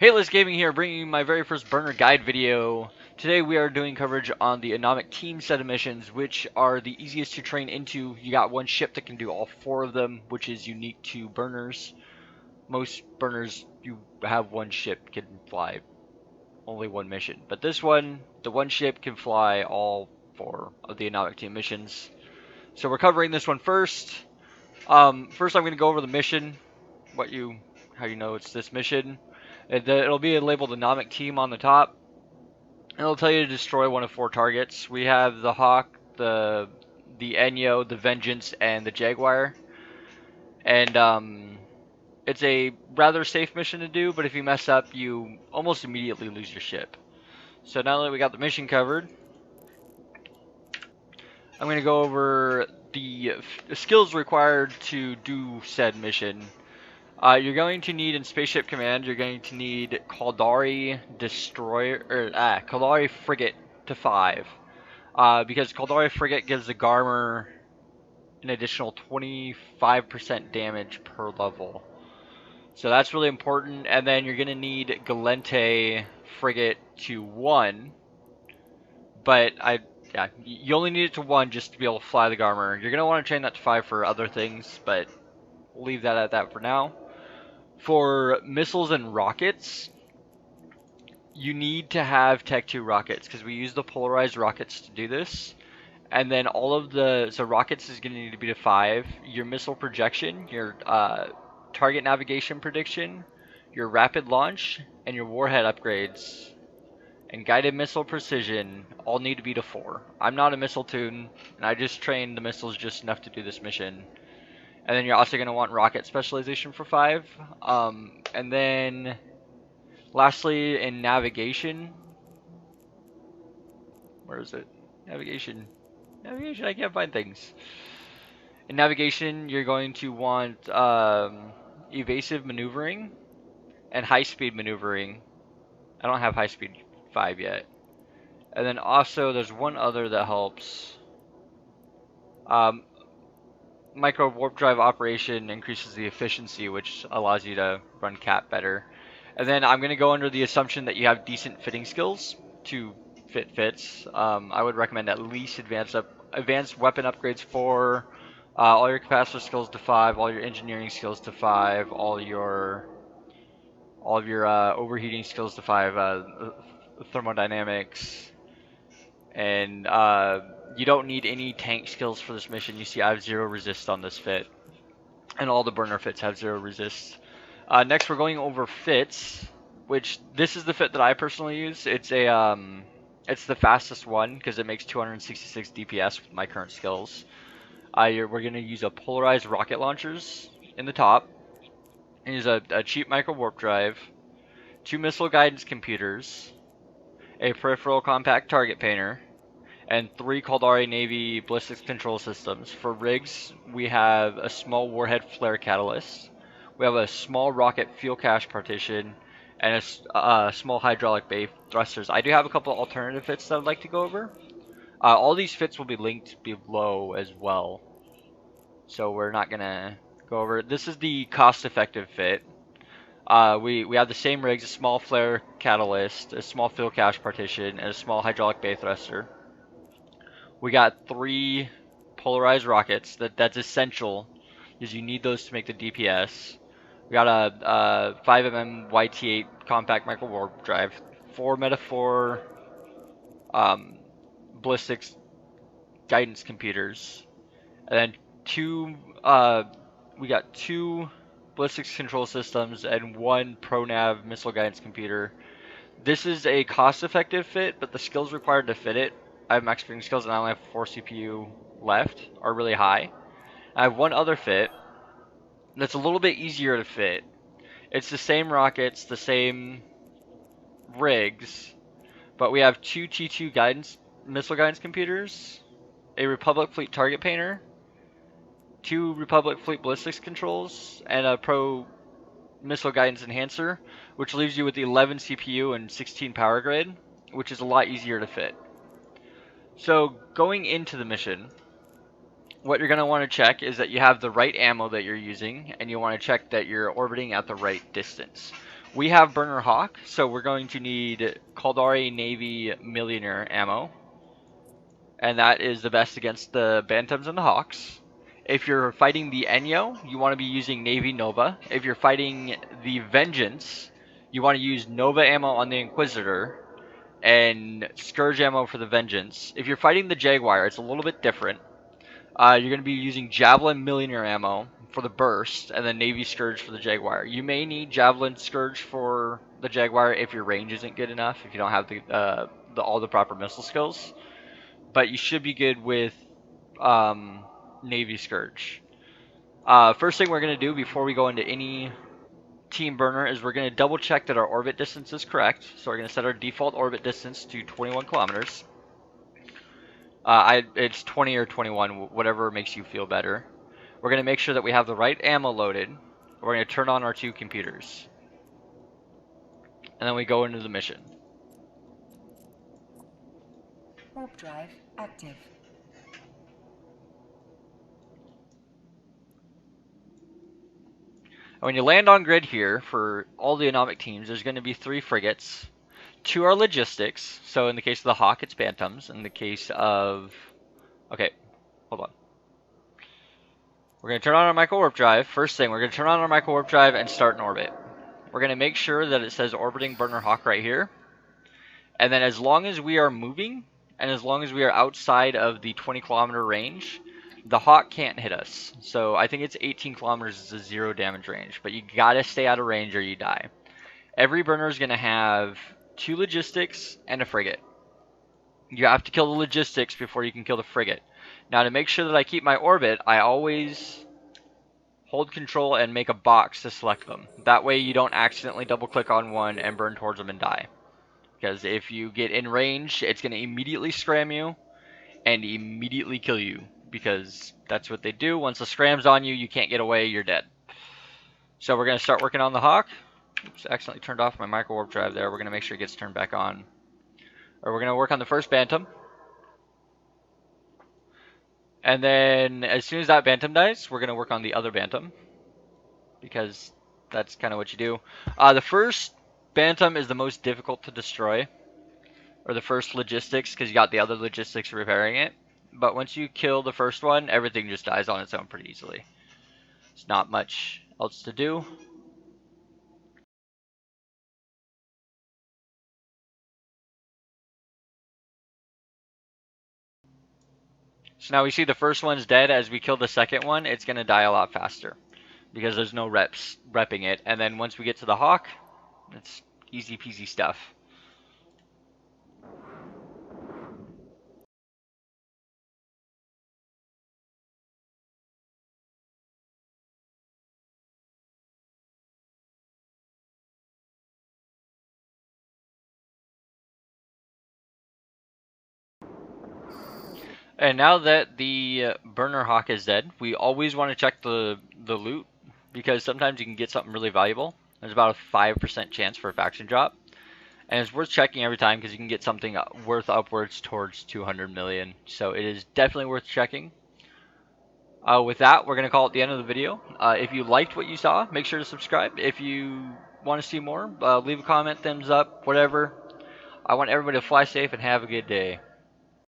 Hey, Les Gaming here, bringing you my very first burner guide video. Today we are doing coverage on the Anomic team set of missions, which are the easiest to train into. You got one ship that can do all four of them, which is unique to burners. Most burners, you have one ship can fly only one mission, but this one, the one ship can fly all four of the Anomic team missions. So we're covering this one first. First I'm going to go over the mission, how you know it's this mission. It'll be labeled Anomic Team on the top. And it'll tell you to destroy one of four targets. We have the Hawk, the Enyo, the Vengeance, and the Jaguar. And it's a rather safe mission to do, but if you mess up, you almost immediately lose your ship. So now that we got the mission covered, I'm going to go over the skills required to do said mission. You're going to need in Spaceship Command, you're going to need Caldari Caldari Frigate to 5. Because Caldari Frigate gives the Garmur an additional 25% damage per level. So that's really important. And then you're going to need Galente Frigate to 1. But you only need it to 1 just to be able to fly the Garmur. You're going to want to train that to 5 for other things, but we'll leave that at that for now. For missiles and rockets, you need to have Tech 2 rockets because we use the Polarized rockets to do this. And then so rockets is going to need to be to 5. Your missile projection, your target navigation prediction, your rapid launch, and your warhead upgrades, and guided missile precision all need to be to 4. I'm not a missile toon, and I just trained the missiles just enough to do this mission. And then you're also going to want rocket specialization for 5. And then lastly, in navigation, where is it? Navigation, I can't find things. In navigation, you're going to want evasive maneuvering and high-speed maneuvering. I don't have high-speed 5 yet. And then also, there's one other that helps. Microwarpdrive operation increases the efficiency, which allows you to run cap better. And then I'm going to go under the assumption that you have decent fitting skills to fit fits. I would recommend at least advanced weapon upgrades 4, all your capacitor skills to 5, all your engineering skills to 5, all of your overheating skills to 5, thermodynamics, and you don't need any tank skills for this mission. You see I have 0 resist on this fit, and all the burner fits have 0 resist. Next we're going over fits, which this is the fit that I personally use. It's the fastest one because it makes 266 DPS with my current skills. We're going to use a polarized rocket launchers in the top, and use a cheap Microwarpdrive, 2 missile guidance computers, a peripheral compact target painter, and 3 Caldari Navy ballistics control systems. For rigs, we have a small warhead flare catalyst, we have a small rocket fuel cache partition, and a small hydraulic bay thrusters. I do have a couple of alternative fits that I'd like to go over. All these fits will be linked below as well, so we're not gonna go over it. This is the cost-effective fit. We have the same rigs: a small flare catalyst, a small fuel cache partition, and a small hydraulic bay thruster. We got 3 polarized rockets. That's essential because you need those to make the DPS. We got a 5mm YT8 compact Microwarpdrive, 4 Metaphor ballistics guidance computers, and then we got 2 ballistics control systems and 1 Pro-Nav missile guidance computer. This is a cost-effective fit, but the skills required to fit it, I have max fitting skills and I only have 4 CPU left, are really high. I have one other fit that's a little bit easier to fit. It's the same rockets, the same rigs, but we have 2 T2 missile guidance computers, a Republic Fleet target painter, 2 Republic Fleet ballistics controls, and a Pro missile guidance enhancer, which leaves you with 11 CPU and 16 power grid, which is a lot easier to fit. So going into the mission, what you're going to want to check is that you have the right ammo that you're using, and you want to check that you're orbiting at the right distance. We have Burner Hawk, so we're going to need Caldari Navy Millionaire ammo, and that is the best against the Bantams and the Hawks. If you're fighting the Enyo, you want to be using Navy Nova. If you're fighting the Vengeance, you want to use Nova ammo on the Inquisitor and Scourge ammo for the Vengeance. If you're fighting the Jaguar, it's a little bit different. You're going to be using Javelin Millionaire ammo for the Burst, and then Navy Scourge for the Jaguar. You may need Javelin Scourge for the Jaguar if your range isn't good enough, if you don't have all the proper missile skills. But you should be good with Navy Scourge. First thing we're going to do before we go into any team burner is we're going to double check that our orbit distance is correct. So we're going to set our default orbit distance to 21 kilometers. It's 20 or 21, whatever makes you feel better. We're going to make sure that we have the right ammo loaded. We're going to turn on our 2 computers. And then we go into the mission. Warp drive active. And when you land on grid here, for all the Anomic teams, there's going to be 3 frigates. 2 are logistics. So in the case of the Hawk, it's Bantams. In the case of... Okay, hold on. We're going to turn on our Microwarpdrive. First thing, we're going to turn on our Microwarpdrive and start an orbit. We're going to make sure that it says orbiting Burner Hawk right here. And then as long as we are moving, and as long as we are outside of the 20 kilometer range, the Hawk can't hit us. So I think it's 18 kilometers is a 0 damage range, but you gotta stay out of range or you die. Every burner is gonna have 2 logistics and a frigate. You have to kill the logistics before you can kill the frigate. Now to make sure that I keep my orbit, I always hold control and make a box to select them. That way you don't accidentally double click on one and burn towards them and die. Because if you get in range, it's going to immediately scram you and immediately kill you. Because that's what they do. Once the scram's on you, you can't get away, you're dead. So we're going to start working on the Hawk. Oops, accidentally turned off my Microwarpdrive there. We're going to make sure it gets turned back on. Or we're going to work on the first Bantam. And then as soon as that Bantam dies, we're going to work on the other Bantam. Because that's kind of what you do. The first Bantam is the most difficult to destroy. Or the first logistics, because you got the other logistics repairing it. But once you kill the first one, everything just dies on its own pretty easily. There's not much else to do. So now we see the first one's dead. As we kill the second one, it's going to die a lot faster. Because there's no repping it. And then once we get to the Hawk, it's easy peasy stuff. And now that the Burner Hawk is dead, we always want to check the loot, because sometimes you can get something really valuable. There's about a 5% chance for a faction drop. And it's worth checking every time because you can get something worth upwards towards 200 million. So it is definitely worth checking. With that, we're going to call it the end of the video. If you liked what you saw, make sure to subscribe. If you want to see more, leave a comment, thumbs up, whatever. I want everybody to fly safe and have a good day.